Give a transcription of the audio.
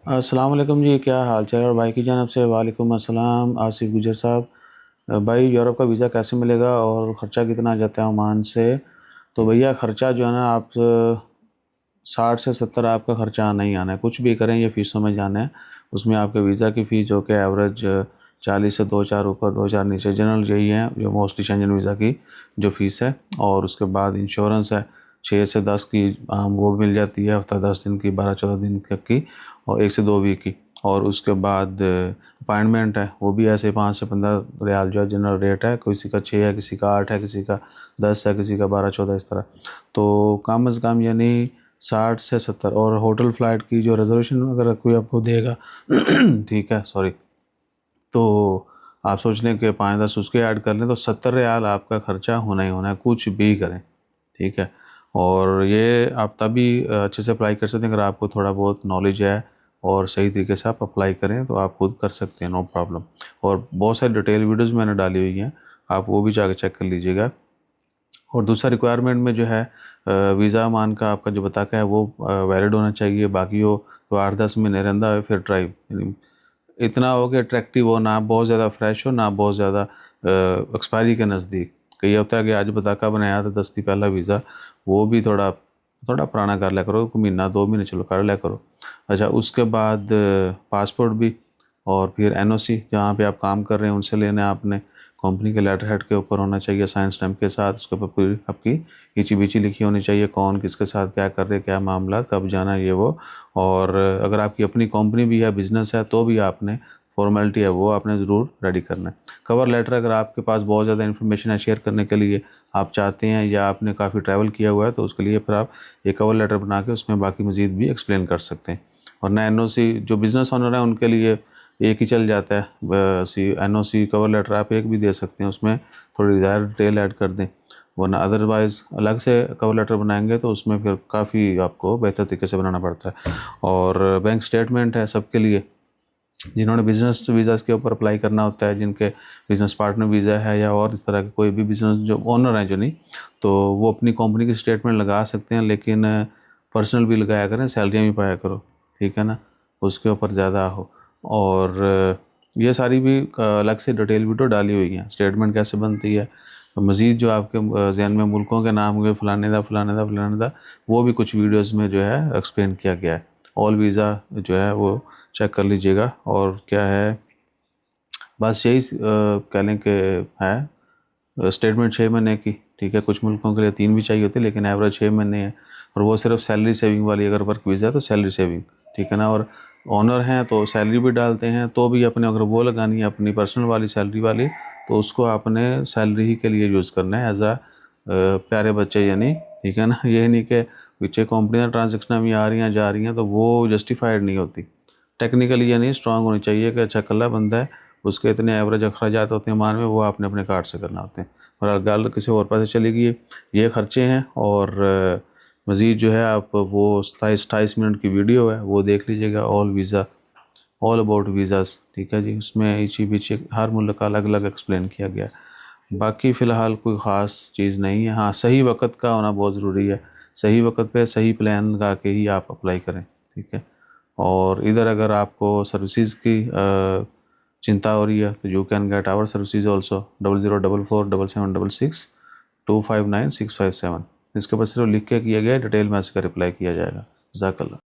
अस्सलाम वालेकुम जी, क्या हाल चाल है? और भाई की जानब से वालेकुम अस्सलाम। आसिफ गुजर साहब, भाई यूरोप का वीज़ा कैसे मिलेगा और ख़र्चा कितना आ जाता है ओमान से? तो भैया ख़र्चा जो है ना, आप 60 से 70 आपका ख़र्चा आना ही आना है। कुछ भी करें, ये फ़ीसों में जाना है। उसमें आपके वीज़ा की फ़ीस जो कि एवरेज 40 से 2-4 ऊपर 2-4 नीचे जनरल यही है जो मोस्टली शेंजन वीज़ा की जो फ़ीस है। और उसके बाद इंश्योरेंस है 6 से 10 की, वो मिल जाती है हफ्ता 10 दिन की, 12-14 दिन तक की, और 1 से 2 वीक की। और उसके बाद अपॉइंटमेंट है, वो भी ऐसे 5 से 15 रियाल जो है जनरल रेट है। किसी का 6 है, किसी का 8 है, किसी का 10 है, किसी का 12-14, इस तरह। तो कम अज़ कम यानी 60 से 70। और होटल फ़्लाइट की जो रिज़र्वेशन अगर कोई आपको देगा ठीक है, सॉरी, तो आप सोच लें कि 5-10 उसके ऐड कर लें तो 70 रियाल आपका ख़र्चा होना ही होना है, कुछ भी करें। ठीक है। और ये आप तभी अच्छे से अप्लाई कर सकते हैं अगर आपको थोड़ा बहुत नॉलेज है और सही तरीके से आप अप्लाई करें तो आप खुद कर सकते हैं, नो प्रॉब्लम। और बहुत सारी डिटेल वीडियोज़ मैंने डाली हुई हैं, आप वो भी जाकर चेक कर लीजिएगा। और दूसरा रिक्वायरमेंट में जो है वीज़ा मान का आपका जो बताया है वो वैलिड होना चाहिए। बाकी वो तो 8-10 महीने रहंदा है फिर ड्राइव, यानी इतना हो कि अट्रैक्टिव हो, ना बहुत ज़्यादा फ्रेश हो, ना बहुत ज़्यादा एक्सपायरी के नज़दीक। कई होता है कि आज बताका बनाया था 10 दिन पहला वीज़ा, वो भी थोड़ा थोड़ा पुराना कर लिया करो, महीना 2 महीने चलो कर लिया करो। अच्छा, उसके बाद पासपोर्ट भी, और फिर एनओसी जहाँ पे आप काम कर रहे हैं उनसे लेना है आपने। कंपनी के लेटर हेड के ऊपर होना चाहिए साइन स्टैम्प के साथ, उसके ऊपर पूरी आपकी ईची बीची लिखी होनी चाहिए, कौन किसके साथ क्या कर रहे, क्या मामला, कब जाना है, ये वो। और अगर आपकी अपनी कंपनी भी है, बिज़नेस है, तो भी आपने फॉर्मेलिटी है वो आपने ज़रूर रेडी करना है। कवर लेटर, अगर आपके पास बहुत ज़्यादा इन्फॉर्मेशन है शेयर करने के लिए आप चाहते हैं, या आपने काफ़ी ट्रैवल किया हुआ है, तो उसके लिए फिर आप एक कवर लेटर बना के उसमें बाकी मज़ीद भी एक्सप्लेन कर सकते हैं। वरना एनओसी जो बिज़नेस ओनर है उनके लिए एक ही चल जाता है, बस एनओसी कवर लेटर आप एक भी दे सकते हैं, उसमें थोड़ी ज़्यादा डिटेल ऐड कर दें। वरना अदरवाइज़ अलग से कवर लेटर बनाएंगे तो उसमें फिर काफ़ी आपको बेहतर तरीके से बनाना पड़ता है। और बैंक स्टेटमेंट है सबके लिए, जिन्होंने बिज़नेस वीज़ा के ऊपर अप्लाई करना होता है, जिनके बिज़नेस पार्टनर वीज़ा है, या और इस तरह के कोई भी बिज़नेस जो ओनर हैं जो नहीं, तो वो अपनी कंपनी की स्टेटमेंट लगा सकते हैं, लेकिन पर्सनल भी लगाया करें, सैलरियाँ भी पाया करो, ठीक है ना, उसके ऊपर ज़्यादा हो। और ये सारी भी अलग से डिटेल वीडियो डाली हुई हैं, स्टेटमेंट कैसे बनती है। मज़ीद जो आपके ज़हन में मुल्कों के नाम हुए, फलाने दा फलाने दा फलाने दा, वो भी कुछ वीडियोज़ में जो है एक्सप्लेन किया गया है। ऑल वीज़ा जो है वो चेक कर लीजिएगा। और क्या है, बस यही कह लें कि है स्टेटमेंट 6 महीने की, ठीक है। कुछ मुल्कों के लिए 3 भी चाहिए होती है, लेकिन एवरेज 6 महीने है। और वो सिर्फ सैलरी सेविंग वाली, अगर वर्क वीज़ा है तो सैलरी सेविंग, ठीक है ना। और ओनर हैं तो सैलरी भी डालते हैं, तो भी अपने अगर वो लगानी है अपनी पर्सनल वाली सैलरी वाली, तो उसको आपने सैलरी ही के लिए यूज़ करना है, एज आ प्यारे बच्चे यानी, ठीक है ना। ये नहीं कि पीछे कंपनियाँ ट्रांजेक्शन भी आ रही हैं जा रही हैं तो वो जस्टिफाइड नहीं होती। टेक्निकली यानी स्ट्रांग होनी चाहिए कि अच्छा कल्ला बंदा है, उसके इतने एवरेज अखराजात होते हैं मान में, वो आपने अपने कार्ड से करना होते हैं। और अगर गल किसी और पास चली गई, ये खर्चे हैं। और मज़ीद जो है आप वो 27-28 मिनट की वीडियो है वो देख लीजिएगा, all visa, all about visas, ठीक है जी। उसमें इची बिची हर मुल्क का अलग अलग एक्सप्लेन किया गया है। बाकी फ़िलहाल कोई ख़ास चीज़ नहीं है। हाँ, सही वक्त का होना बहुत ज़रूरी है, सही वक्त पे सही प्लान लगा के ही आप अप्लाई करें, ठीक है। और इधर अगर आपको सर्विसेज की चिंता हो रही है तो you can get our services also, 00447766259657। इसके ऊपर सिर्फ लिख के किया गया, डिटेल में इसका रिप्लाई किया जाएगा। जज़ाकल्लाह।